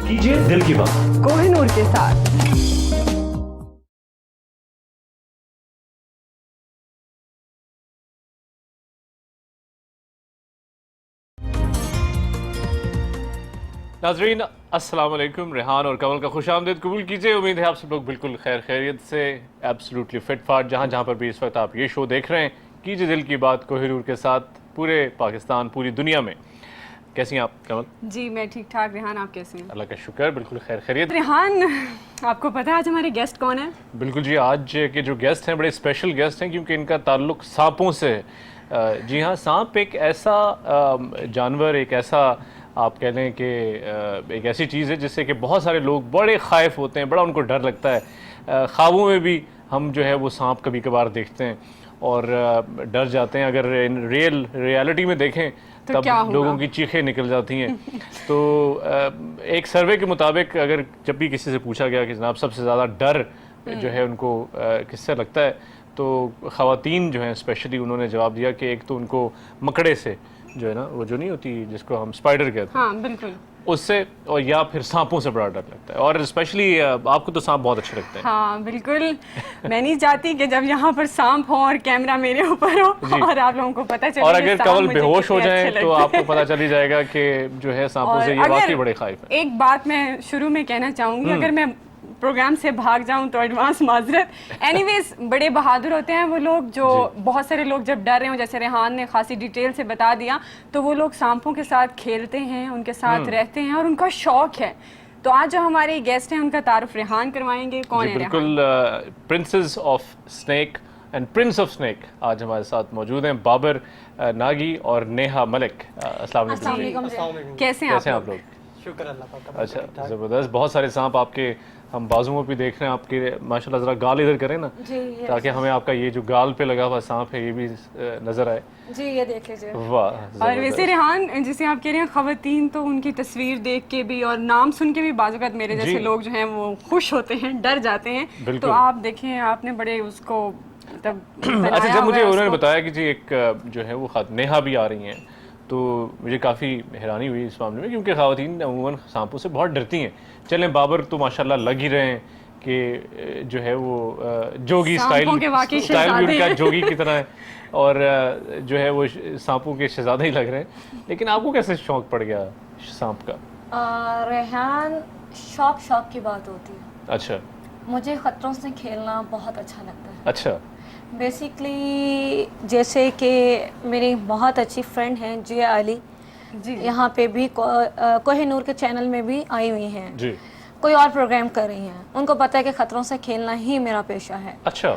कीजिए दिल की बात कोहिनूर के साथ। नाजरीन अस्सलाम वालेकुम। रेहान और कमल का खुशामदीद कबूल कीजिए। उम्मीद है आप सब लोग बिल्कुल खैर खैरियत से, एब्सोल्युटली फिट फाट जहाँ जहाँ पर भी इस वक्त आप ये शो देख रहे हैं। कीजिए दिल की बात कोहिनूर के साथ पूरे पाकिस्तान, पूरी दुनिया में। कैसी हैं आप कमल? जी मैं ठीक ठाक। रेहान आप कैसे हैं? अल्लाह का शुक्र, बिल्कुल खैर खैरियत। रेहान, आपको पता है आज हमारे गेस्ट कौन है? बिल्कुल जी, आज के जो गेस्ट हैं बड़े स्पेशल गेस्ट हैं क्योंकि इनका ताल्लुक सांपों से है। जी हाँ, सांप एक ऐसा जानवर, एक ऐसा आप कह लें कि एक ऐसी चीज़ है जिससे कि बहुत सारे लोग बड़े ख़ाइफ होते हैं, बड़ा उनको डर लगता है। ख्वाबों में भी हम जो है वो सांप कभी कभार देखते हैं और डर जाते हैं। अगर इन रियलिटी में देखें तो तब लोगों की चीखें निकल जाती हैं। तो एक सर्वे के मुताबिक अगर जब भी किसी से पूछा गया कि जनाब सबसे ज़्यादा डर जो है उनको किससे लगता है, तो ख़वातीन जो हैं स्पेशली उन्होंने जवाब दिया कि एक तो उनको मकड़े से जो है ना, वो जो नहीं होती जिसको हम स्पाइडर कहते हैं, हाँ बिल्कुल, उससे, और या फिर सांपों से बड़ा डर लगता है। और स्पेशली आपको तो सांप बहुत अच्छे लगते हैं। हाँ बिल्कुल। मैं नहीं चाहती कि जब यहाँ पर सांप हो और कैमरा मेरे ऊपर हो और आप लोगों को पता चले और कि अगर सांप कवल मुझे बेहोश हो कितने जाए अच्छे तो लगते आपको पता चल ही जाएगा कि जो है सांपों से ये वाकई बड़े खाइफ है। एक बात मैं शुरू में कहना चाहूँगी, अगर मैं प्रोग्राम से भाग जाऊं तो एडवांस माजरत। एनीवेज, बड़े बहादुर होते हैं वो लोग जो, बहुत सारे लोग जब डर रहे हो, जैसे रेहान ने खासी डिटेल से बता दिया, तो वो लोग सांपों के साथ खेलते हैं, उनके साथ रहते हैं और उनका शौक है। तो आज जो हमारे गेस्ट हैं उनका तारुफ रेहान करवाएंगे। कौन है बिल्कुल, princess of snake and Prince of snake आज हमारे साथ मौजूद हैं, बाबर नागी और नेहा मलिक। अस्सलाम वालेकुम। कैसे हैं आप लोग? शुक्र अल्लाह का। अच्छा, ज़बरदस्त। बहुत सारे सांप आपके हम बाजुओं पे देख रहे हैं आपके, माशाल्लाह। ज़रा गाल इधर करें ना ताकि हमें आपका ये जो गाल पे लगा हुआ सांप है ये भी नज़र आए। जी ये देख लीजिए। वाह। और वैसे रेहान, जिसे आप कह रहे हैं खवातीन, तो उनकी तस्वीर देख के भी और नाम सुन के भी बाज़-औक़ात मेरे जैसे लोग जो हैं वो खुश होते हैं, डर जाते हैं। तो आप देखें, आपने बड़े उसको अच्छा, जब मुझे उन्होंने बताया कि जी एक जो है वो नेहा भी आ रही हैं, तो मुझे काफ़ी हैरानी हुई इस मामले में क्योंकि ख़वातीन अमूमन सांपों से बहुत डरती हैं। चलें, बाबर तो माशाल्लाह लग ही रहे हैं कि जो है वो जोगी स्टाइल भी उनका जोगी की तरह है और जो है वो सांपों के शहजादे ही लग रहे हैं। लेकिन आपको कैसे शौक पड़ गया सांप का? रेहान, शौक की बात होती है। अच्छा। मुझे ख़तरों से खेलना बहुत अच्छा लगता है। अच्छा। बेसिकली जैसे कि मेरी बहुत अच्छी फ्रेंड हैं जिया अली जी, यहाँ पे भी कोहिनूर के चैनल में भी आई हुई हैं जी, कोई और प्रोग्राम कर रही हैं। उनको पता है कि ख़तरों से खेलना ही मेरा पेशा है। अच्छा।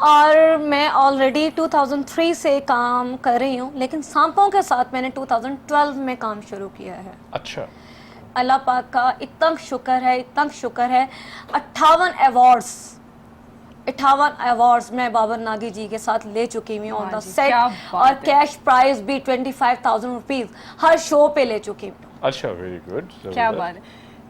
और मैं ऑलरेडी 2003 से काम कर रही हूँ, लेकिन सांपों के साथ मैंने 2012 में काम शुरू किया है। अच्छा। अल्लाह पाक का इतना शुक्र है, इतना शुक्र है। 58 अवार्ड्स मैं बाबर नागी जी के साथ ले चुकी हुई ऑन द सेट और कैश प्राइज भी 25,000 रुपीज हर शो पे ले चुकी हूँ। अच्छा, वेरी गुड, क्या बात है।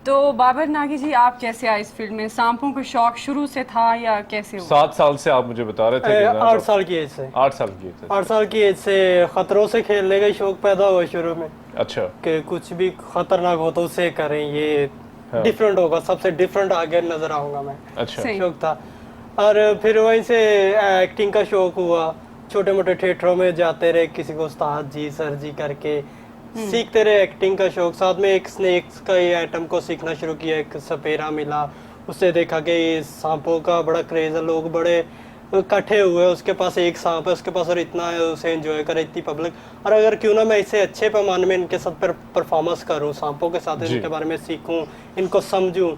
तो बाबर नागी जी, आप कैसे आए इस फील्ड में? सांपों का शौक शुरू से था या कैसे हुआ? 7 साल से आप मुझे बता रहे थे। 8 साल की एज से। 8 साल की एज से। 8 साल की एज से खतरों से खेलने का शौक पैदा हुआ शुरू में। अच्छा। कि कुछ भी खतरनाक हो तो उसे करें, ये डिफरेंट होगा, सबसे डिफरेंट आगे नजर आऊंगा मैं। अच्छा। शौक था। और फिर वहीं से एक्टिंग का शौक हुआ, छोटे मोटे थिएटरों में जाते रहे, किसी को उस्ताद जी सर जी करके सीखते रहे एक्टिंग का शौक। साथ में एक स्नेक्स का ये आइटम को सीखना शुरू किया, एक सपेरा मिला, उससे देखा कि ये सांपों का बड़ा क्रेज है, लोग बड़े इकट्ठे हुए, उसके पास एक सांप है, उसके पास और इतना है, उसे एंजॉय करे इतनी पब्लिक। और अगर क्यों ना मैं इसे अच्छे पैमाने में इनके साथ परफॉर्मेंस करूँ, सांपों के साथ इनके बारे में सीखूँ, इनको समझूँ,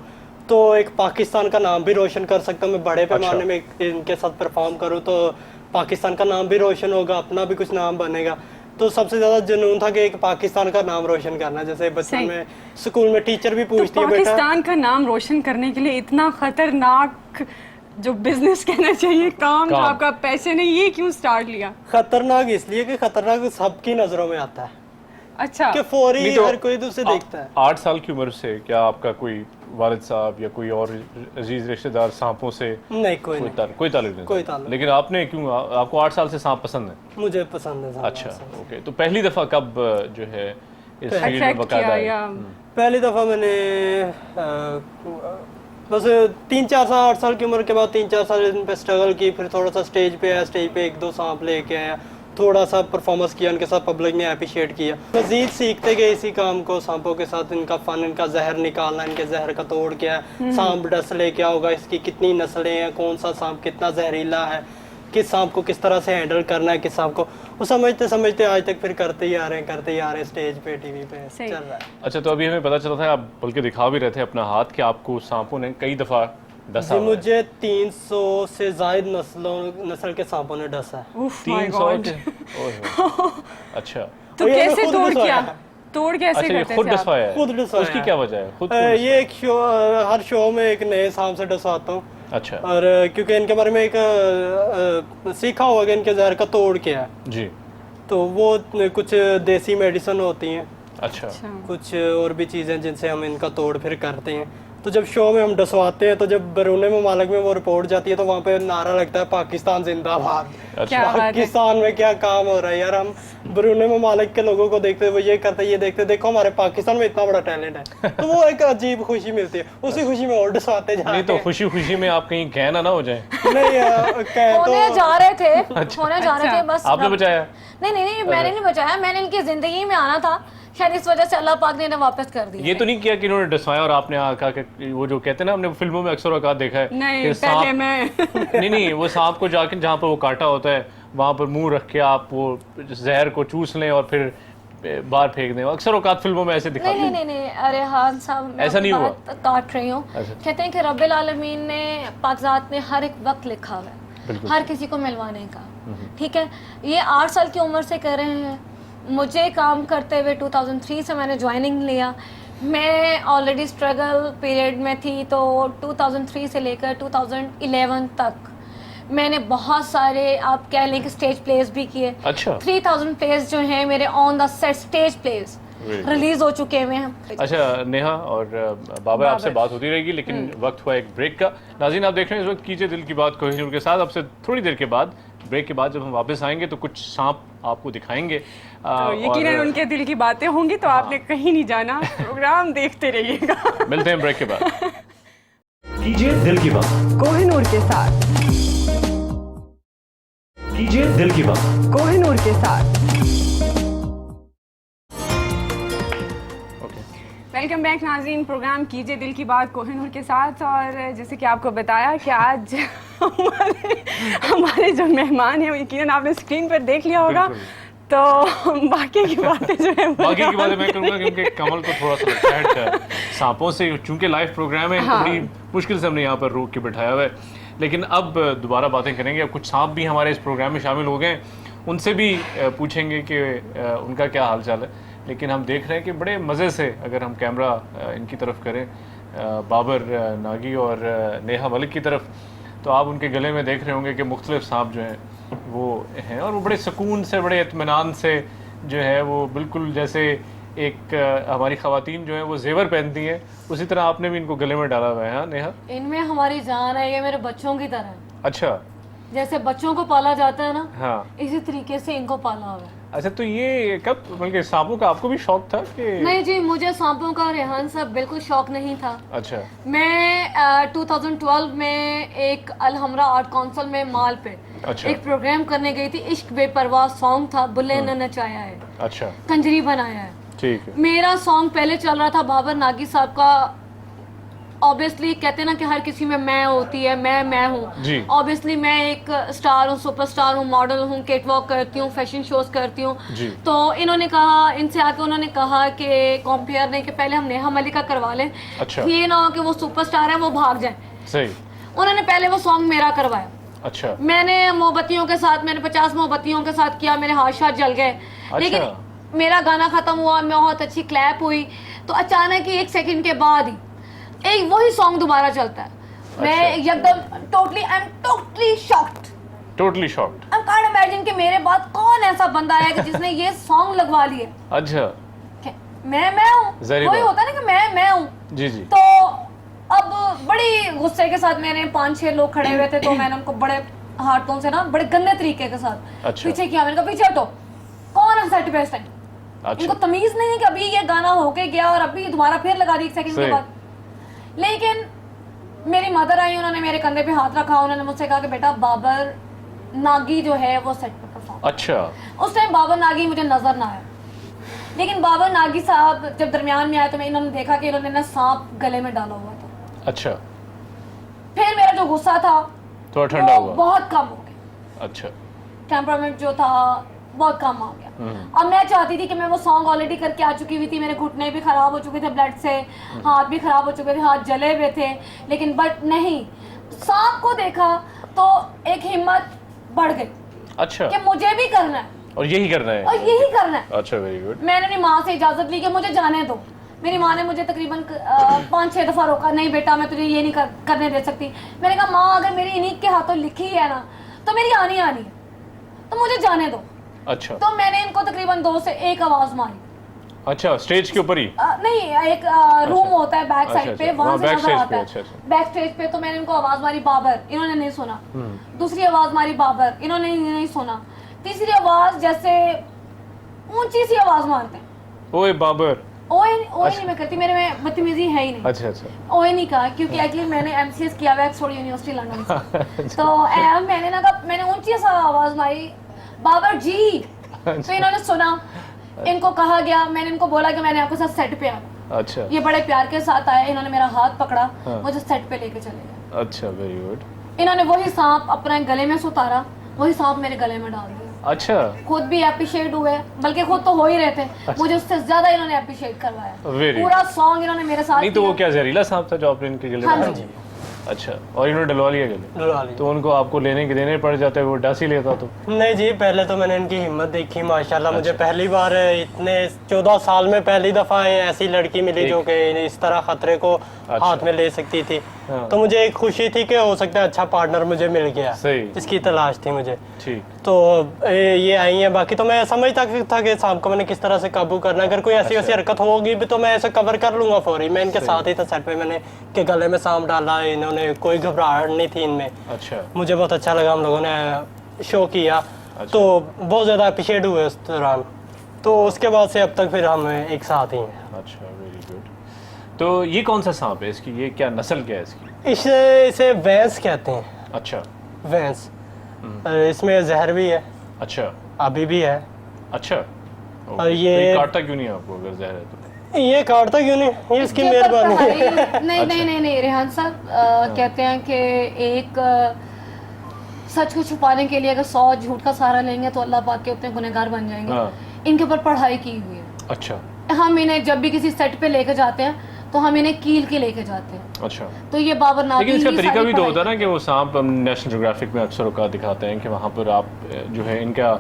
तो एक पाकिस्तान का नाम भी रोशन कर सकता हूँ मैं। बड़े पैमाने में इनके साथ परफॉर्म करूँ तो पाकिस्तान का नाम भी रोशन होगा, अपना भी कुछ नाम बनेगा। तो सबसे ज्यादा जुनून था कि एक पाकिस्तान का नाम रोशन करना। जैसे बच्चों में स्कूल में टीचर भी पूछती है, पाकिस्तान का नाम रोशन करने के लिए इतना खतरनाक जो बिजनेस कहना चाहिए काम जो आपका पैसे ने, ये क्यों स्टार्ट लिया? खतरनाक इसलिए कि खतरनाक सबकी नजरों में आता है। अच्छा। कि फौरी तो हर कोई उसे देखता है। 8 साल की उम्र से क्या आपका कोई वालिद साहब या कोई और अजीज रिश्तेदार सांपों से? नहीं, कोई ताल्लुक नहीं। लेकिन आपने क्यों, आपको 8 साल से सांप पसंद है? मुझे पसंद है। अच्छा, ओके। तो पहली दफ़ा कब जो है इस फील्ड में बकायदा है? पहली दफ़ा मैंने बस 3-4 साल की उम्र के बाद 3-4 साल इन पे स्ट्रगल की, फिर थोड़ा सा स्टेज पे आया, स्टेज पे 1-2 सांप लेके आया, थोड़ा सा परफॉर्मेंस किया, उनके साथ पब्लिक ने अप्रिशिएट किया। मजीद सीखते गए इसी काम को, सांपों के साथ इनका फन, इनका जहर निकालना, इनके जहर का तोड़ क्या है, सांप डसले क्या होगा, इसकी कितनी नस्लें हैं, कौन सा सांप कितना जहरीला है, किस सांप को किस तरह से हैंडल करना है, किस सांप को, वो समझते समझते आज तक फिर करते ही आ रहे हैं, स्टेज पे, टीवी पे चल रहा है। अच्छा, तो अभी हमें पता चला था, आप बल्कि दिखा भी रहे थे अपना हाथ कि आपको सांपों ने कई दफ़ा डसा जी, मुझे 300 से ज्यादा नस्ल के सांपों ने डसा है। 300 अच्छा, तो कैसे तोड़ कैसे अच्छा, करते खुद थे आप? डसवाया है? खुद डसवाया उसकी क्या वजह है? खुद ये एक शो, हर शो में एक नए सांप से डसवाता हूँ। अच्छा, और क्योंकि इनके बारे में एक सीखा हुआ कि इनके जहर का तोड़ क्या है जी, तो वो कुछ देसी मेडिसिन होती हैं, अच्छा, कुछ और भी चीज़ें जिनसे हम इनका तोड़ फिर करते हैं। तो जब शो में हम डसवाते हैं तो जब बैरून ममालिक में वो रिपोर्ट जाती है तो वहाँ पे नारा लगता है पाकिस्तान जिंदाबाद। अच्छा, पाकिस्तान में क्या काम हो रहा है यार, हम बैरून ममालिक के लोगों को देखते हुए ये करते, ये देखते, देखो हमारे पाकिस्तान में इतना बड़ा टैलेंट है। तो वो एक अजीब खुशी मिलती है, उसी खुशी में और डसवाते जा नहीं तो खुशी खुशी में आप कहीं कहना ना हो जाए। नहीं होने जा रहे थे, होने जा रहे थे, बस आपने बचाया? नहीं, मैंने नहीं बचाया, मैंने इनकी जिंदगी में आना था, शायद इस वजह से अल्लाह पाक ने इन्हें वापस कर दिया। ये तो नहीं किया कि इन्होंने डसवाया और आपने कहा कि वो जो कहते हैं ना, हमने फिल्मों में अक्सर औकात देखा है नहीं, पहले मैं नहीं, वो सांप को जाके जहाँ पर वो काटा होता है वहाँ पर मुंह रख के आप वो जहर को चूस लें और फिर बाहर फेंक दें, अक्सर औकात फिल्मों में ऐसे दिखाते हैं। नहीं, अरे हान साहब, ऐसा नहीं हुआ? काट रही हूँ। कहते हैं कि रब्बिल आलमीन ने पाकज़ात में हर एक वक्त लिखा हुआ है हर किसी को मिलवाने का, ठीक है। ये 8 साल की उम्र से कर रहे हैं, मुझे काम करते हुए 2003 से मैंने ज्वाइनिंग लिया, मैं ऑलरेडी स्ट्रगल पीरियड में थी, तो 2003 से लेकर 2011 तक मैंने बहुत सारे, आप कह लें कि स्टेज प्लेस भी किए। अच्छा, 3000 प्लेस जो हैं मेरे on the set stage place release हो चुके हुए हैं। अच्छा, नेहा और बाबर आपसे बात होती रहेगी, लेकिन वक्त हुआ एक ब्रेक का। नाज़रीन, आप देख रहे हैं इस वक्त कीजिए दिल की बात कोहिनूर के साथ। आपसे थोड़ी देर के बाद, ब्रेक के बाद जब हम वापस आएंगे तो कुछ सांप आपको दिखाएंगे। तो यकीनन उनके दिल की बातें होंगी, तो आपने कहीं नहीं जाना, प्रोग्राम देखते रहिएगा। मिलते हैं ब्रेक के बाद। कीजिए दिल की बात कोहिनूर के साथ, कीजिए दिल की बात कोहिनूर के साथ। वेलकम बैक नाज़रीन, प्रोग्राम कीजिए दिल की बात कोहिनूर के साथ। और जैसे कि आपको बताया कि आज हमारे जो मेहमान हैं, यकीनन आपने स्क्रीन पर देख लिया होगा, तो बाकी की बातें जो है बाकी की बातें मैं करूँगा, क्योंकि कमल को थोड़ा सा लगता है सांपों से, चूंकि लाइव प्रोग्राम है, हाँ। बड़ी मुश्किल से हमने यहाँ पर रोक के बैठाया हुआ है। लेकिन अब दोबारा बातें करेंगे, अब कुछ सांप भी हमारे इस प्रोग्राम में शामिल हो गए हैं, उनसे भी पूछेंगे कि उनका क्या हाल चाल है। लेकिन हम देख रहे हैं कि बड़े मज़े से, अगर हम कैमरा इनकी तरफ करें, बाबर नागी और नेहा मलिक की तरफ, तो आप उनके गले में देख रहे होंगे कि मुख्तलिफ सांप जो हैं वो हैं, और वो बड़े सुकून से, बड़े इत्मीनान से जो है, वो बिल्कुल जैसे एक हमारी ख़वातीन जो हैं वो जेवर पहनती हैं, उसी तरह आपने भी इनको गले में डाला हुआ है। हाँ नेहा, इनमें हमारी जान है, ये मेरे बच्चों की तरह है। अच्छा, जैसे बच्चों को पाला जाता है ना, हाँ, इसी तरीके से इनको पाला हुआ है। अच्छा, तो ये कब, बल्कि सांपों का आपको भी शौक था कि? नहीं जी, मुझे सांपों का रेहान साहब बिल्कुल शौक नहीं था। अच्छा, मैं 2012 में एक अलहमरा आर्ट काउंसिल में माल पे एक प्रोग्राम करने गई थी, इश्क बेपरवाह सॉन्ग था, बुल्ले ने नचाया है, अच्छा, कंजरी बनाया है, ठीक है। मेरा सॉन्ग पहले चल रहा था बाबर नागी साहब का। ऑब्वियसली कहते हैं ना कि हर किसी में मैं होती है, मैं हूँ। ऑब्वियसली मैं एक स्टार हूँ, सुपरस्टार हूँ, मॉडल हूँ, केटवॉक करती हूँ, फैशन शोज करती हूँ। तो इन्होंने कहा, इनसे आके उन्होंने कहा कि कंपेयर नहीं, कि पहले हम नेहा मलिक का करवा लें। अच्छा। ये ना हो कि वो सुपरस्टार है वो भाग जाए। सही। उन्होंने पहले वो सॉन्ग मेरा करवाया। अच्छा। मैंने मोमबत्तियों के साथ, मैंने 50 मोमबत्तियों के साथ किया, मेरे हाथ जल गए। अच्छा। लेकिन मेरा गाना खत्म हुआ, बहुत अच्छी क्लैप हुई, तो अचानक ही 1 सेकंड के बाद ही एक वही सॉन्ग दोबारा चलता है। मैं एकदम totally shocked. Totally shocked. I can't imagine कि मेरे बाद कौन ऐसा बंदा है कि जिसने ये सॉन्ग लगवा लिए। अच्छा। मैं हूँ, कोई होता है ना कि मैं हूँ। जी जी। तो अब बड़ी गुस्से के साथ मैंने 5-6 लोग खड़े हुए थे, तो मैंने उनको बड़े हाथों से ना, बड़े गंदे तरीके के साथ पीछे किया। मैंने कहा पीछे हटो, कौन है सेट पे इस टाइम? अच्छा। इनको तमीज नहीं है कि अभी ये गाना होके गया और अभी दोबारा फिर लगा दी 1 सेकंड के बाद। लेकिन मेरी मदर आई, उन्होंने मेरे कंधे पे हाथ रखा, उन्होंने मुझसे कहा कि बेटा बाबर नागी जो है वो सेट पे परफॉर्म। अच्छा। उस टाइम बाबर नागी मुझे नजर ना आया, लेकिन बाबर नागी साहब जब दरमियान में आए तो इन्होंने देखा कि इन्होंने ना सांप गले में डाला हुआ था। अच्छा। फिर मेरा जो गुस्सा था थोड़ा ठंडा हुआ, बहुत कम हो गया। अच्छा। टेम्परामेंट जो था बहुत कम आ गया। अब मैं चाहती थी कि मैं वो सॉन्ग ऑलरेडी करके आ चुकी हुई थी, मेरे घुटने भी खराब हो चुके थे ब्लड से, हाथ भी खराब हो चुके थे, हाथ जले हुए थे, लेकिन बट नहीं, सांप को देखा तो एक हिम्मत बढ़ गई। अच्छा। कि मुझे भी करना है और यही करना है, और यही करना है। अच्छा, वेरी गुड। मैंने अपनी माँ से इजाजत ली कि मुझे जाने दो। मेरी माँ ने मुझे तकरीबन 5-6 दफा रोका, नहीं बेटा मैं तुझे ये नहीं करने दे सकती। मैंने कहा माँ अगर मेरी इन्हीं के हाथों लिखी है ना तो मेरी आनी है, तो मुझे जाने दो। अच्छा। तो मैंने इनको तकरीबन 2 से 1 आवाज मारी। अच्छा, स्टेज के ऊपर ही? नहीं, एक रूम होता है बैक साइड पे, वहां से नजर आता है। अच्छा। बैक स्टेज पे तो मैंने इनको आवाज मारी बाबर, इन्होंने नहीं सुना। दूसरी आवाज मारी बाबर, इन्होंने नहीं सुना। तीसरी आवाज जैसे ऊंची सी आवाज मारते हैं, ओए बाबर। ओए नहीं मैं करती, मेरे में बदतमीजी है ही नहीं। अच्छा। ओए नहीं कहा क्योंकि एक्चुअली मैंने एमसीएस किया हुआ है ऑक्सफोर्ड यूनिवर्सिटी लंदन से। तो मैंने ना कहा, मैंने ऊंची सा आवाज मारी बाबर जी, तो इन्होंने सुना। इनको कहा गया, मैंने इनको बोला कि मैंने आपके साथ सेट पे आना। अच्छा। ये बड़े प्यार के साथ आए, इन्होंने मेरा हाथ पकड़ा, मुझे सेट पे लेके चले गए। अच्छा, वेरी गुड। इन्होंने वही सांप अपने गले में सुतारा, वही सांप मेरे गले में डाल दिया। अच्छा। खुद भी अप्रिशिएट हुए, बल्कि खुद तो हो ही रहे थे, मुझे उससे ज्यादा इन्होंने अप्रिशिएट करवाया। पूरा सॉन्ग इन्होंने मेरे साथ नहीं तो वो क्या जहरीला सांप था जो आपने इनके गले में डाल दिया? अच्छा, और इन्होंने डलवा लिया गले? तो उनको आपको लेने के देने पड़ जाते, वो डस ही लेता तो? नहीं जी, पहले तो मैंने इनकी हिम्मत देखी माशाल्लाह। मुझे पहली बार इतने 14 साल में पहली दफा ऐसी लड़की मिली जो कि इस तरह खतरे को हाथ में ले सकती थी। तो मुझे एक खुशी थी कि हो सकता है अच्छा पार्टनर मुझे मिल गया, इसकी तलाश थी मुझे। ठीक। तो ये आई है। बाकी तो मैं समझता था कि सांप को मैंने किस तरह से काबू करना, अगर कोई ऐसी वैसी हरकत होगी भी तो मैं ऐसे कवर कर लूंगा फौरी। मैं इनके साथ ही था सेट पे, मैंने के गले में सांप डाला, इन्होंने कोई घबराहट नहीं थी इनमें। अच्छा। मुझे बहुत अच्छा लगा, हम लोगों ने शो किया। तो बहुत ज़्यादा अप्रिशिएट हुए उस दौरान। तो उसके बाद से अब तक फिर हम एक साथ ही हैं। अच्छा, वेरी गुड। तो ये कौन सा सांप है इसकी, ये क्या नस्ल क्या है इसकी? इसे वैंस कहते हैं। अच्छा। वैंस। इसमें जहर भी है। अच्छा। अभी भी है। अच्छा। और ये काटता क्यों नहीं आपको अगर जहर है तो? ये काटता क्यों नहीं, ये इसकी मेहरबानी है। नहीं रेहान साहब कहते हैं कि एक सच को छुपाने के लिए अगर 100 झूठ का सहारा लेंगे तो अल्लाह पाक के उतने गुनहगार बन जाएंगे। इनके ऊपर पढ़ाई की हुई है। अच्छा। हम इन्हें जब भी किसी सेट पे लेके जाते हैं तो हम इन्हें कील के लेके जाते हैं। अच्छा। तो ये बाबर नागी, लेकिन इसका तरीका भी तो होता है ना कि वो सांप नेशनल ज्योग्राफिक में अक्सर औकात दिखाते हैं कि वहाँ पर आप जो है इनका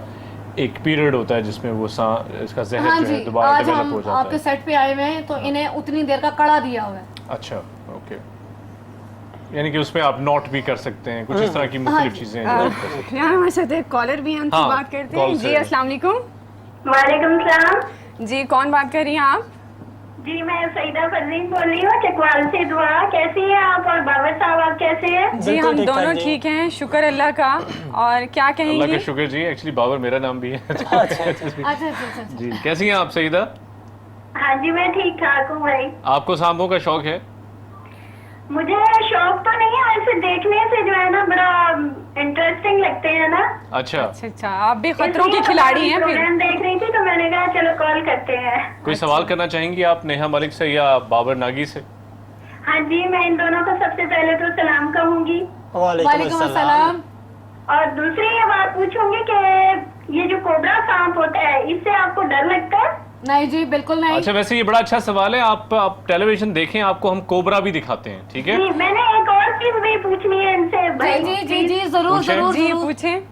एक पीरियड होता है जिसमें वो इसका जहर जो है दोबारा डेवलप हो जाता है। आपके सेट पे आए हुए हैं तो इन्हें उतनी देर का कड़ा दिया हुआ है। अच्छा, ओके। यानी कि उसमें आप नोट भी कर सकते हैं, कुछ इस तरह की मुख्तलिफ चीजें हैं। यहाँ हमारे साथ एक कॉलर भी हैं, उनसे बात करते हैं। जी अस्सलाम वालेकुम। वालेकुम सलाम। जी कौन बात कर रही हैं आप? जी मैं सईदा फरजीन बोल रही हूँ चकवाल से। दुआ, कैसी हैं आप और बाबर साहब आप कैसे हैं? जी हम दोनों ठीक हैं, शुक्र अल्लाह का। और क्या कहेंगी? अल्लाह का शुक्र जी। एक्चुअली बाबर मेरा नाम भी है। अच्छा। जी, कैसी हैं आप सईदा? हाँ जी मैं ठीक ठाक हूँ भाई। आपको सांपों का शौक है? मुझे शौक तो नहीं है, वैसे देखने से जो है ना बड़ा इंटरेस्टिंग लगते हैं ना। अच्छा। अच्छा, आप भी खतरों की खिलाड़ी हैं फिर? प्रोग्राम देख रही थी तो मैंने कहा चलो कॉल करते हैं। कोई सवाल करना चाहेंगी आप नेहा मलिक से या बाबर नागी से? हाँ जी, मैं इन दोनों को सबसे पहले तो सलाम कहूँगी। वालेकुम अस्सलाम। और दूसरी ये बात पूछूंगी कि ये जो कोबरा सांप होता है इससे आपको डर लगता है? नहीं जी बिल्कुल नहीं। अच्छा, वैसे ये बड़ा अच्छा सवाल है। आप टेलीविजन देखें, आपको हम कोबरा भी दिखाते हैं, ठीक है? जी, मैंने एक और चीज भी पूछनी है इनसे भाई। जी जरूर जी पूछें।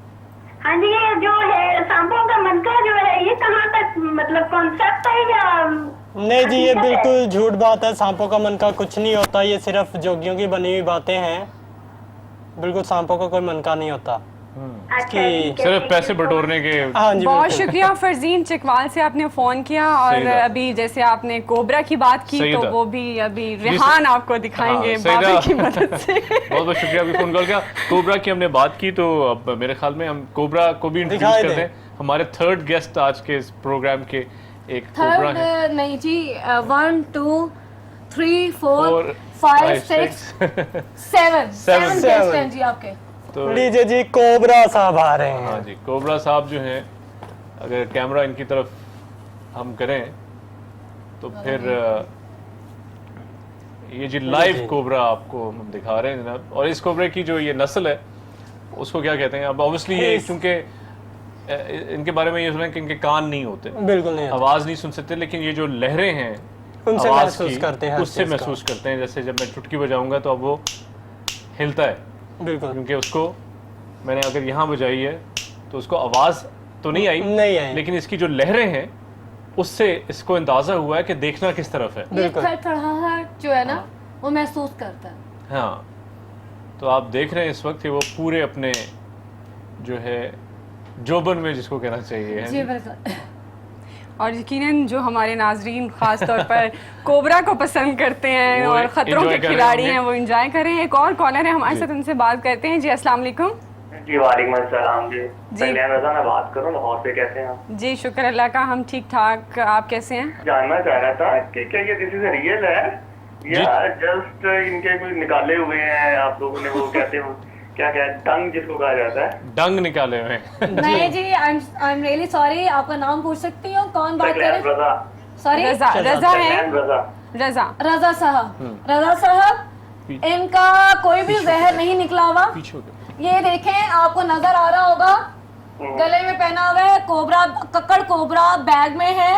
हाँ जी, ये जो है सांपों का मनका जो है ये कहाँ तक मतलब कॉन्सेप्ट है या? नहीं जी, ये बिल्कुल झूठ बात है। सांपों का मनका कुछ नहीं होता, ये सिर्फ जोगियों की बनी हुई बातें हैं। बिल्कुल सांपों का कोई मनका नहीं होता। सिर्फ पैसे बटोरने के। हाँ जी, बहुत शुक्रिया फरजीन चकवाल से आपने फोन किया। और अभी जैसे आपने कोबरा की बात की तो वो भी अभी रेहान आपको दिखाएंगे बाबर की मदद से। बहुत बहुत शुक्रिया आपकी फोन कॉल का। कोबरा की हमने बात की तो अब मेरे ख्याल में हम कोबरा को भी इंट्रोड्यूस करते हैं। हमारे थर्ड गेस्ट आज के इस प्रोग्राम के एक कोबरा है। थर्ड नहीं जी, 1 2 3 4 5 6 7 गेस्ट हैं जी आपके। तो लीजिए जी, कोबरा साहब आ रहे हैं। हाँ जी, कोबरा साहब जो हैं, अगर कैमरा इनकी तरफ हम करें तो फिर ये जी लाइव कोबरा आपको हम दिखा रहे हैं जनाब। और इस कोबरे की जो ये नस्ल है उसको क्या कहते हैं? अब ऑब्वियसली ये चूंकि इनके बारे में ये सुना कि इनके कान नहीं होते, बिल्कुल नहीं, आवाज नहीं सुन सकते, लेकिन ये जो लहरें हैं उनसे आवाज महसूस की, करते हैं, उससे महसूस करते हैं। जैसे जब मैं चुटकी बजाऊंगा तो अब वो हिलता है, बिल्कुल, क्योंकि उसको मैंने अगर यहाँ बजाई है तो उसको आवाज तो नहीं आई, लेकिन इसकी जो लहरें हैं उससे इसको अंदाजा हुआ है कि देखना किस तरफ है। ये खड़खड़ाहट जो है ना वो महसूस करता है। हाँ, तो आप देख रहे हैं इस वक्त कि वो पूरे अपने जो है जोबन में, जिसको कहना चाहिए है जी बिल्कुल। और यकीनन जो हमारे नाजरीन खास तौर पर कोबरा को पसंद करते हैं और खतरों के खिलाड़ी हैं वो एंजॉय करें। एक और कॉलर है हमारे साथ, उनसे बात करते हैं। जी अस्सलाम वालेकुम। जी वालेकुम अस्सलाम जी। पहले रज़ा मैं बात करूं, लाहौर से, कैसे हैं आप? जी शुक्र अल्लाह का, हम ठीक ठाक, आप कैसे हैं? जानना चाह रहा था कि क्या ये दिस इज रियल है या जस्ट इनके कोई निकाले हुए हैं आप लोगों ने, वो कहते हैं क्या क्या डंग जिसको कहा जाता है, डंग निकाले हुए हैं। नहीं जी, आई एम रियली सॉरी, आपका नाम पूछ सकती हूँ? कौन बात कर रहे हैं? रज़ा। सॉरी, रज़ा है, रज़ा रज़ा रज़ा साहब। रज़ा साहब, इनका कोई भी जहर नहीं निकला हुआ। ये देखें, आपको नजर आ रहा होगा, गले में पहना हुआ है कोबरा, कक्कड़ कोबरा बैग में है।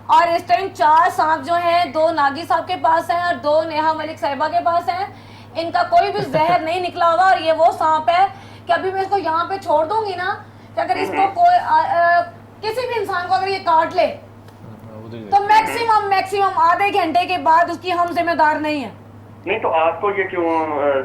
और इस टाइम 4 सांप जो हैं, 2 नागी साहब के पास हैं और 2 नेहा मलिक साहिबा के पास हैं। इनका कोई भी जहर नहीं निकला हुआ। और ये वो सांप है कि अभी मैं इसको यहाँ पे छोड़ दूंगी ना, कि अगर इसको कोई किसी भी इंसान को अगर ये काट ले तो मैक्सिमम आधे घंटे के बाद उसकी हम जिम्मेदार नहीं है। नहीं तो आपको ये क्यों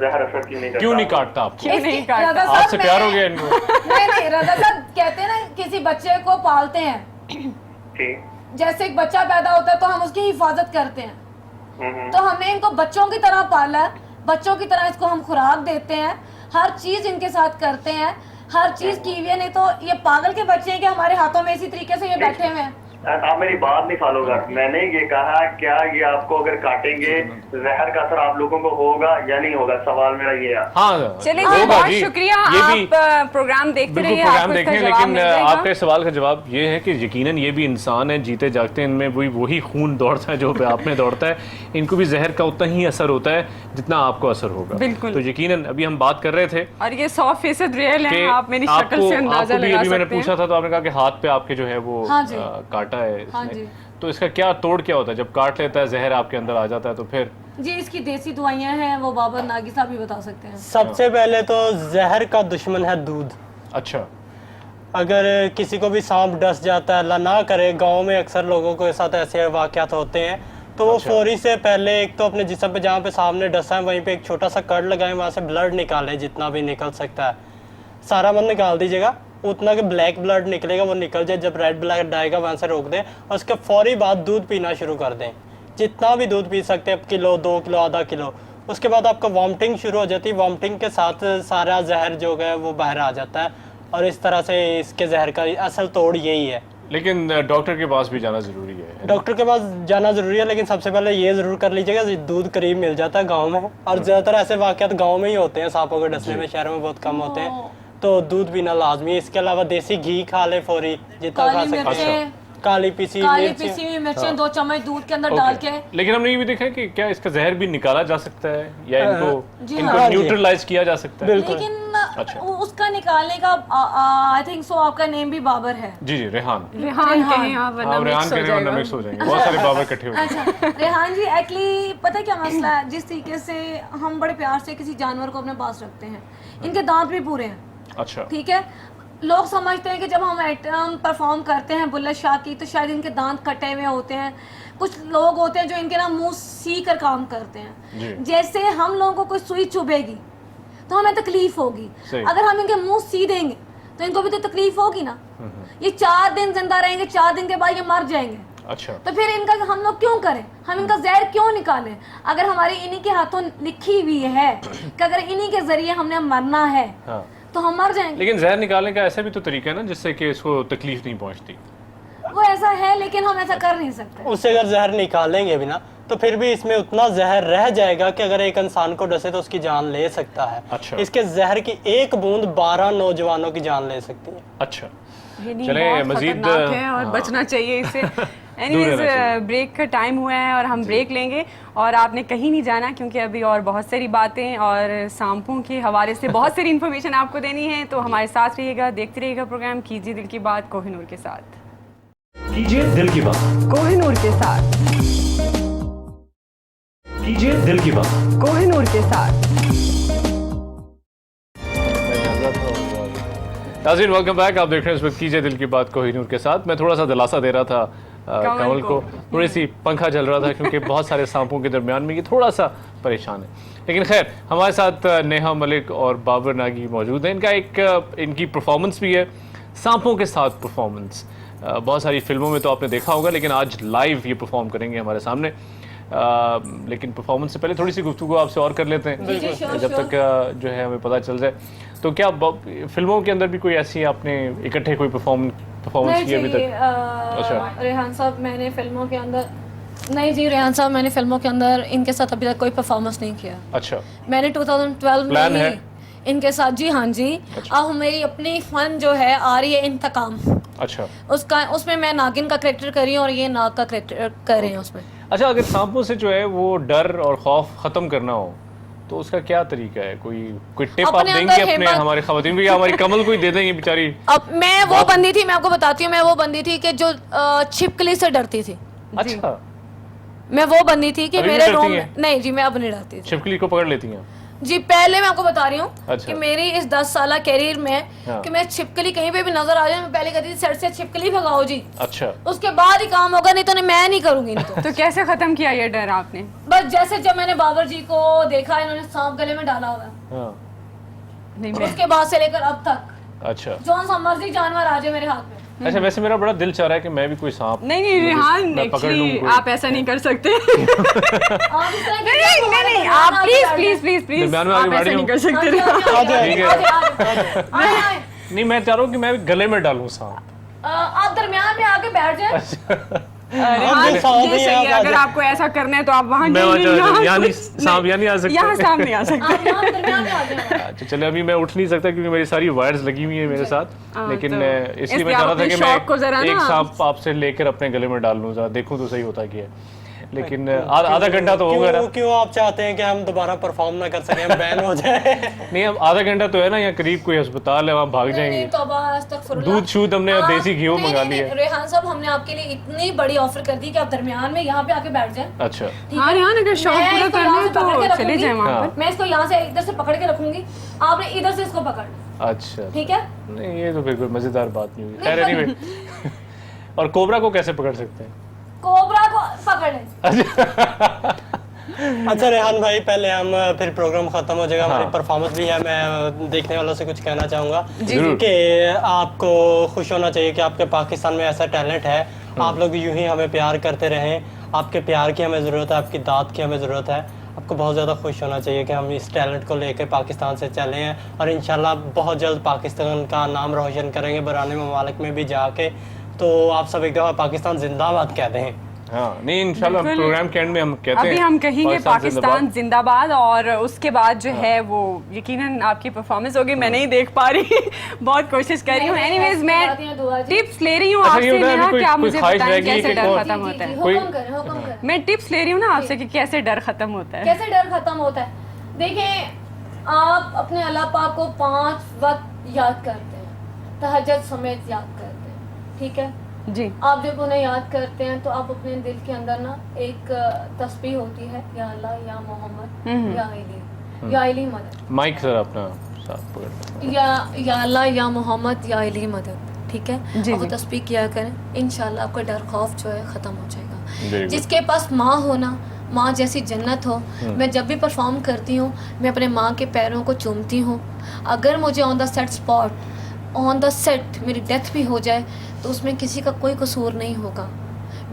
जहर असर क्यों नहीं करता? क्यों नहीं काटता आपको? क्यों नहीं काटता? रज़ा साहब, आपसे प्यार हो गया इनको? नहीं, रज़ा साहब कहते हैं ना, किसी बच्चे को पालते हैं, ठीक, जैसे एक बच्चा पैदा होता है तो हम उसकी हिफाजत करते हैं, तो हमने इनको बच्चों की तरह पाला है। बच्चों की तरह इसको हम खुराक देते हैं, हर चीज इनके साथ करते हैं, हर चीज की हुई है। नहीं तो ये पागल के बच्चे हैं कि हमारे हाथों में इसी तरीके से ये बैठे हुए हैं। आप मेरी बात नहीं फॉलो कर। मैंने ये कहा क्या ये आपको अगर काटेंगे जहर का असर आप लोगों को होगा या नहीं होगा? सवाल मेरा ये है। हाँ, चलिए होगा बहुत जी। शुक्रिया, ये आप प्रोग्राम देखते रहिए, प्रोग्राम आपको इसका देखें, जवाब लेकिन मिल जाएगा। आपके सवाल का जवाब ये है कि यकीनन ये भी इंसान है, जीते जागते इनमें वही खून दौड़ता है जो आप में दौड़ता है। इनको भी जहर का उतना ही असर होता है जितना आपको असर होगा। बिल्कुल। तो यकीनन अभी हम बात कर रहे थे और ये 100% रियल है, आप मेरी शक्ल से अंदाजा लगा सकते हैं। मैंने पूछा था तो आपने कहा कि हाथ पे आपके जो है वो काटा है हाँ इसने। जी। तो इसका क्या तोड़ क्या होता है जब काट लेता है, जहर आपके अंदर आ जाता है तो फिर? जी इसकी देसी दवाइयाँ हैं, वो बाबर नागी साहब भी बता सकते हैं। सबसे पहले तो जहर का दुश्मन है दूध। अच्छा, अगर किसी को भी सांप डस जाता है, अल्लाह ना करे, गांव में अक्सर लोगों के साथ ऐसे वाकयात होते हैं, तो वो फौरी से पहले एक तो अपने जिस्म पे जहाँ पे सांप ने डसा है वहीं पे एक छोटा सा कट लगाएं, वहाँ से ब्लड निकाले जितना भी निकल सकता है, सारा मत निकाल दीजिएगा, उतना कि ब्लैक ब्लड निकलेगा वो निकल जाए। जब रेड ब्लड आएगा वहाँ से रोक दें और उसके फौरी बाद दूध पीना शुरू कर दें, जितना भी दूध पी सकते हैं, किलो 2 किलो आधा किलो। उसके बाद आपका वॉमिटिंग शुरू हो जाती है, वॉमिटिंग के साथ सारा जहर जो है वो बाहर आ जाता है। और इस तरह से इसके जहर का असल तोड़ यही है। लेकिन डॉक्टर के पास भी जाना जरूरी है। डॉक्टर के पास जाना जरूरी है, लेकिन सबसे पहले ये जरूर कर लीजिएगा दूध करीब मिल जाता है गाँव में, और ज्यादातर ऐसे वाकयात गाँव में ही होते हैं सांपों के डसने में, शहर में बहुत कम होते हैं। तो दूध पीना लाजमी है। इसके अलावा देसी घी खा ले फौरी, जितना खा सकते। काली पिसी हुई मिर्चें 2 चम्मच दूध के अंदर डाल के। लेकिन हमने ये भी देखा है कि क्या इसका जहर भी निकाला जा सकता है या इनको हाँ। न्यूट्रलाइज किया जा सकता है? लेकिन अच्छा। उसका निकालने का आई थिंक सो आपका नेम भी बाबर है। जी रेहान कहें आप, वरना रेहान कहें वरना मिक्स हो जाएंगे, बहुत सारे बाबर इकट्ठे हो गए। अच्छा रेहान जी, एक्चुअली पता है क्या मसला है, जिस तरीके से हम बड़े प्यार से किसी जानवर को अपने पास रखते हैं, इनके दांत भी पूरे हैं। अच्छा, ठीक है, लोग समझते हैं कि जब हम आइटम परफॉर्म करते हैं बुल्ले शाह की तो शायद इनके दांत कटे हुए होते हैं। कुछ लोग होते हैं जो इनके ना मुंह सी कर काम करते हैं, जैसे हम लोगों को कोई सुई चुभेगी तो हमें तकलीफ होगी, अगर हम इनके मुंह सी देंगे तो इनको भी तो तकलीफ होगी ना। ये 4 दिन जिंदा रहेंगे, 4 दिन के बाद ये मर जाएंगे। अच्छा, तो फिर इनका हम लोग क्यों करें, हम इनका जहर क्यों निकालें? अगर हमारी इन्हीं के हाथों लिखी हुई है कि अगर इन्हीं के जरिए हमने मरना है तो हम मर जाएंगे। लेकिन जहर निकालने का ऐसा भी तो तरीका है ना जिससे कि इसको तकलीफ नहीं पहुंचती। वो ऐसा है, लेकिन हम ऐसा कर नहीं सकते। उससे अगर जहर निकालेंगे भी ना तो फिर भी इसमें उतना जहर रह जाएगा कि अगर एक इंसान को डसे तो उसकी जान ले सकता है। अच्छा। इसके जहर की एक बूंद 12 नौजवानों की जान ले सकती है। अच्छा, चले मजीद है और बचना चाहिए इससे। एनीवेज ब्रेक का टाइम हुआ है और हम ब्रेक लेंगे और आपने कहीं नहीं जाना, क्योंकि अभी और बहुत सारी बातें और सांपों के हवाले से बहुत सारी इन्फॉर्मेशन आपको देनी है। तो हमारे साथ रहिएगा, देखते रहिएगा प्रोग्राम कीजिए दिल की बात कोहिनूर के साथ। कीजिए दिल की बात कोहिनूर के साथ, कीजिए दिल की बात कोहिनूर के साथ। नाज़रीन वेलकम बैक। आप देख रहे हैं इस वक्त कीजिए दिल की बात कोहिनूर के साथ। मैं थोड़ा सा दिलासा दे रहा था कमल को, थोड़ी सी पंखा चल रहा था क्योंकि बहुत सारे सांपों के दरमियान में ये थोड़ा सा परेशान है। लेकिन खैर, हमारे साथ नेहा मलिक और बाबर नागी मौजूद हैं। इनकी परफॉर्मेंस भी है, सांपों के साथ परफॉर्मेंस। बहुत सारी फिल्मों में तो आपने देखा होगा, लेकिन आज लाइव ये परफॉर्म करेंगे हमारे सामने। लेकिन परफॉर्मेंस से पहले थोड़ी सी गुफ्तगू आपसे और कर लेते हैं जब तक जो है हमें पता चल जाए। तो क्या फिल्मों के अंदर भी कोई ऐसी आपने इकट्ठे कोई परफॉर्मेंस की अभी तक? अच्छा, रेहान साहब मैंने फिल्मों के अंदर नहीं जी, रेहान साहब मैंने फिल्मों के अंदर इनके साथ अभी तक कोई परफॉर्मेंस नहीं किया। अच्छा, मैंने 2012 प्लान में है इनके साथ, जी हाँ जी। अब मेरी अपनी फन जो है आ रही है इंतकाम। अच्छा, उसमें मैं नागिन का करेक्टर कर रही हूँ और ये नाग का करेक्टर कर रहे हैं उसमें। अच्छा, अगर सांपों से जो है वो डर और खौफ खत्म करना हो तो उसका क्या तरीका है? कोई टिप आप देंगे अपने हमारे खवातीन को, या हमारी कमल को ही दे देंगे बेचारी? अब मैं वो बंदी थी, मैं आपको बताती हूँ, मैं वो बंदी थी कि जो छिपकली से डरती थी। अच्छा, मैं वो बंदी थी कि मेरे रूम नहीं जी, मैं अब नहीं डरती। छिपकली को पकड़ लेती हैं जी? पहले मैं आपको बता रही हूँ अच्छा। कि मेरी इस 10 साल कैरियर में कि मैं छिपकली कहीं पे भी नजर आ जाए, मैं पहले कहती थी सर से छिपकली भगाओ जी। अच्छा, उसके बाद ही काम होगा, नहीं तो मैं नहीं करूंगी इनको। तो कैसे खत्म किया ये डर आपने? बस जैसे जब मैंने बाबर जी को देखा, इन्होंने सांप गले में डाला हुआ, नहीं उसके बाद से लेकर अब तक अच्छा, जो सा मर्जी जानवर आ जाए मेरे हाथ में। अच्छा, वैसे मेरा बड़ा दिल चाह रहा है कि मैं भी कोई सांप नहीं रेहान, एक्चुअली आप ऐसा नहीं कर सकते। नहीं, आप प्लीज आप ऐसा नहीं कर सकते। नहीं, मैं चाह रहा हूँ कि मैं भी गले में डालूं सांप। आप दरमियान में आके बैठ जाए। ये सही है, अगर आपको ऐसा करना है तो आप वहाँ सांप यहाँ नहीं आ सकते, यहाँ सांप नहीं आ सकते। अच्छा, चले, अभी मैं उठ नहीं सकता क्योंकि मेरी सारी वायर्स लगी हुई है मेरे साथ, लेकिन इसलिए मैं चाह रहा था कि मैं एक सांप आपसे लेकर अपने गले में डाल लूँ, जरा देखूँ तो सही होता क्या है। लेकिन आधा घंटा तो होगा ना। क्यों आप चाहते हैं कि हम दोबारा परफॉर्म ना कर सकें, हम बैन हो जाए? नहीं, अब आधा घंटा तो है ना, यहाँ करीब कोई अस्पताल है, वहाँ भाग जाएंगे। दूध शूद हमने देसी घी मंगा लिया। रेहान साहब, हमने आपके लिए इतनी बड़ी ऑफर कर दी कि आप दरमियान में यहाँ पे आके बैठ जाएं। अच्छा, हाँ रेहान, अगर शौक पूरा करना है तो चले जाएं वहाँ पर। मैं इसको यहाँ से इधर से पकड़ के रखूंगी, आपने इधर से इसको पकड़ना। अच्छा, ठीक है? नहीं, ये तो फिर कोई मजेदार बात नहीं हुई। खैर, एनीवे। और कोबरा को कैसे पकड़ सकते हैं? कोबरा को पकड़ ले। अच्छा रेहान भाई, पहले हम फिर प्रोग्राम खत्म हो जाएगा, हमारी परफॉर्मेंस भी है। मैं देखने वालों से कुछ कहना चाहूँगा कि आपको खुश होना चाहिए कि आपके पाकिस्तान में ऐसा टैलेंट है। आप लोग यूं ही हमें प्यार करते रहें, आपके प्यार की हमें ज़रूरत है, आपकी दाद की हमें ज़रूरत है। आपको बहुत ज़्यादा खुश होना चाहिए कि हम इस टैलेंट को लेकर पाकिस्तान से चले हैं और इंशाल्लाह बहुत जल्द पाकिस्तान का नाम रोशन करेंगे बराने ममालिक में भी जाके। तो आप सब एक दफ़ा पाकिस्तान जिंदाबाद कहते हैं। हाँ, नहीं, इंशाल्लाह प्रोग्राम के एंड में हम कहते हैं, अभी हम कहेंगे पाकिस्तान जिंदाबाद। और उसके बाद जो है वो यकीनन आपकी परफॉर्मेंस होगी। मैं नहीं देख पा रही, बहुत कोशिश कर रही हूँ। एनीवेज, मैं टिप्स ले रही हूँ आपसे कि आप मुझे बताएं कैसे डर खत्म होता है। मैं टिप्स ले रही हूँ ना आपसे कि कैसे डर खत्म होता है। कैसे डर खत्म होता है? देखिए, आप अपने अल्लाह पाक को 5 वक्त याद करते हैं, तहज्जुद समेत याद करते हैं, ठीक है जी? आप जब उन्हें याद करते हैं तो आप अपने दिल के अंदर ना एक तस्बीह होती है, या अल्लाह, या मोहम्मद, या अली मदद। माइक सर अपना साथ पकड़, या अल्लाह, या मोहम्मद, या अली मदद, ठीक है? आप वो तस्बीह किया करें, इंशाल्लाह आपका डर खौफ जो है ख़त्म हो जाएगा। जिसके पास माँ हो ना, माँ जैसी जन्नत हो। मैं जब भी परफॉर्म करती हूँ, मैं अपने माँ के पैरों को चूमती हूँ। अगर मुझे on the set spot, on the set मेरी डेथ भी हो जाए तो उसमें किसी का कोई कसूर नहीं होगा।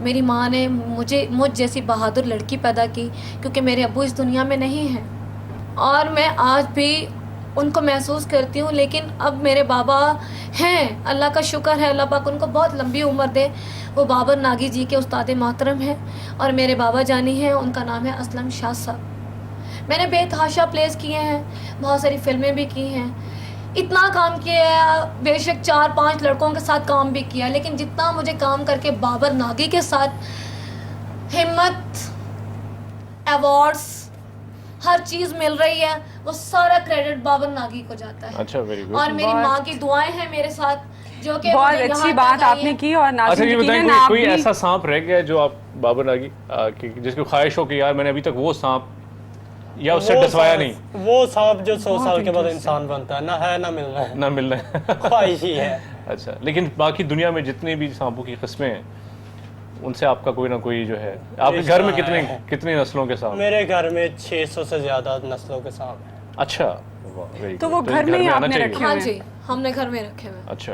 मेरी माँ ने मुझ जैसी बहादुर लड़की पैदा की, क्योंकि मेरे अब्बू इस दुनिया में नहीं हैं। और मैं आज भी उनको महसूस करती हूँ। लेकिन अब मेरे बाबा हैं, अल्लाह का शुक्र है, अल्लाह पाक उनको बहुत लंबी उम्र दे। वो बाबर नागी जी के उस्ताद मोहतरम हैं और मेरे बाबा जानी हैं, उनका नाम है असलम शाह साहब। मैंने बेतहाशा प्लेस किए हैं, बहुत सारी फिल्में भी की हैं, इतना काम किया है, बेशक 4-5 लड़कों के साथ काम भी किया, लेकिन जितना मुझे काम करके बाबर नागी के साथ हिम्मत, अवार्ड्स, हर चीज़ मिल रही है, वो सारा क्रेडिट बाबर नागी को जाता है। अच्छा, वेरी गुड। और मेरी माँ की दुआएं हैं मेरे साथ, जो कि बहुत मुझे अच्छी यहाँ बात तक आई आपने हैं। की। और अच्छा, नाज़रीन ये बताएं यकीनन आप कोई भी- ऐसा सांप रह गया है जो आप बाबर नागी जिसकी ख्वाहिश हो कि यार मैंने अभी तक वो सांप या उससे वो डसवाया सांप- नहीं, वो सांप जो 100 साल के बाद इंसान बनता है, ना है ना मिलना है, ना मिलना है। ख्वाहिश ही है। अच्छा, लेकिन बाकी दुनिया में जितने भी सांपों की किस्में हैं उनसे आपका कोई ना कोई जो है, आपके घर में रिश्ता कितने है। कितने नस्लों के सांप? मेरे घर में 600 से ज्यादा नस्लों के सांप हैं। अच्छा, वाह, very तो good। वो इस घर में ही आना आपने चाहिए। रखे हाँ हुए जी, हमने घर में रखे हुए हैं। अच्छा,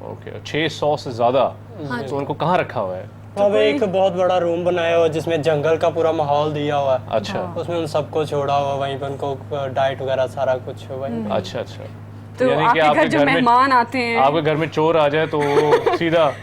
ओके, 600 से ज्यादा। हाँ तो उनको कहाँ रखा हुआ है? अब एक बहुत बड़ा रूम बनाया हुआ है जिसमें जंगल का पूरा माहौल दिया हुआ है, अच्छा, उसमें उन सबको छोड़ा हुआ, वहीं पर उनको डाइट वगैरह सारा कुछ वहीं पे। अच्छा, अच्छा। तो यानी कि आपके घर जो मेहमान आते हैं, आपके घर में चोर आ जाए तो वो सीधा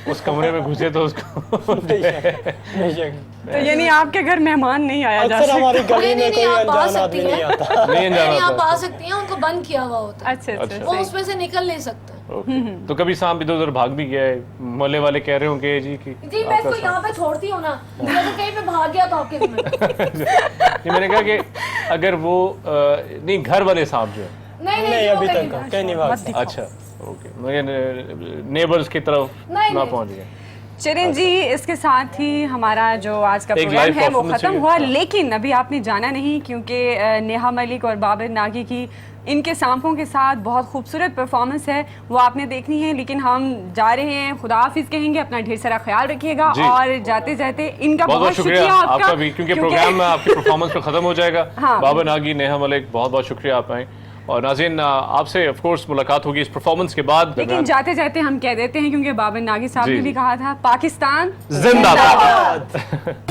उस कमरे में घुसे तो उसको बेशक। तो यानी आपके घर मेहमान नहीं आया जा अक्सर सकता। हमारी गली में नहीं, कोई आप आ अनजान सकती आदमी नहीं हैं। आता। नहीं नहीं, आप जाना आ सकती हैं, उनको बंद किया हुआ होता है, अच्छा अच्छा, वो सही। उसमें से निकल नहीं सकता। ओके, तो कभी सांप इधर उधर भाग भी गया है, मोहल्ले वाले कह रहे होंगे जी कि जी मैं इसको यहाँ पे छोड़ती हूँ ना, अगर कहीं पे भाग गया तो आपके जिम्मेदारी। ये मैंने कहा कि अगर वो नहीं, घर वाले सांप जो है, नहीं नहीं, वो अभी कहीं तक नहीं। कहीं नहीं भाग सकता। अच्छा, ओके, मैं नेबर्स की तरफ नहीं, ना नहीं। पहुंच गया। चलें जी, इसके साथ ही हमारा जो आज का एक प्रोग्राम live है वो performance ख़त्म हुई। हुआ, हाँ। लेकिन अभी आपने जाना नहीं क्योंकि नेहा मलिक और बाबर नागी की इनके सांपों के साथ बहुत खूबसूरत परफॉर्मेंस है, वो आपने देखनी है। लेकिन हम जा रहे हैं, खुदा हाफिज़ कहेंगे, अपना ढेर सारा ख्याल रखिएगा जी। और जाते जाते इनका बहुत बहुत शुक्रिया आपका भी, क्योंकि प्रोग्राम में आपकी परफॉर्मेंस पे खत्म हो जाएगा। हाँ। बाबर नागी, नेहा मलिक, बहुत बहुत शुक्रिया आप आए। और नाज़रीन, आपसे ऑफ कोर्स मुलाकात होगी इस परफॉर्मेंस के बाद। लेकिन जाते जाते हम कह देते हैं, क्योंकि बाबर नागी साहब जी, ने भी जी। कहा था, पाकिस्तान जिंदाबाद।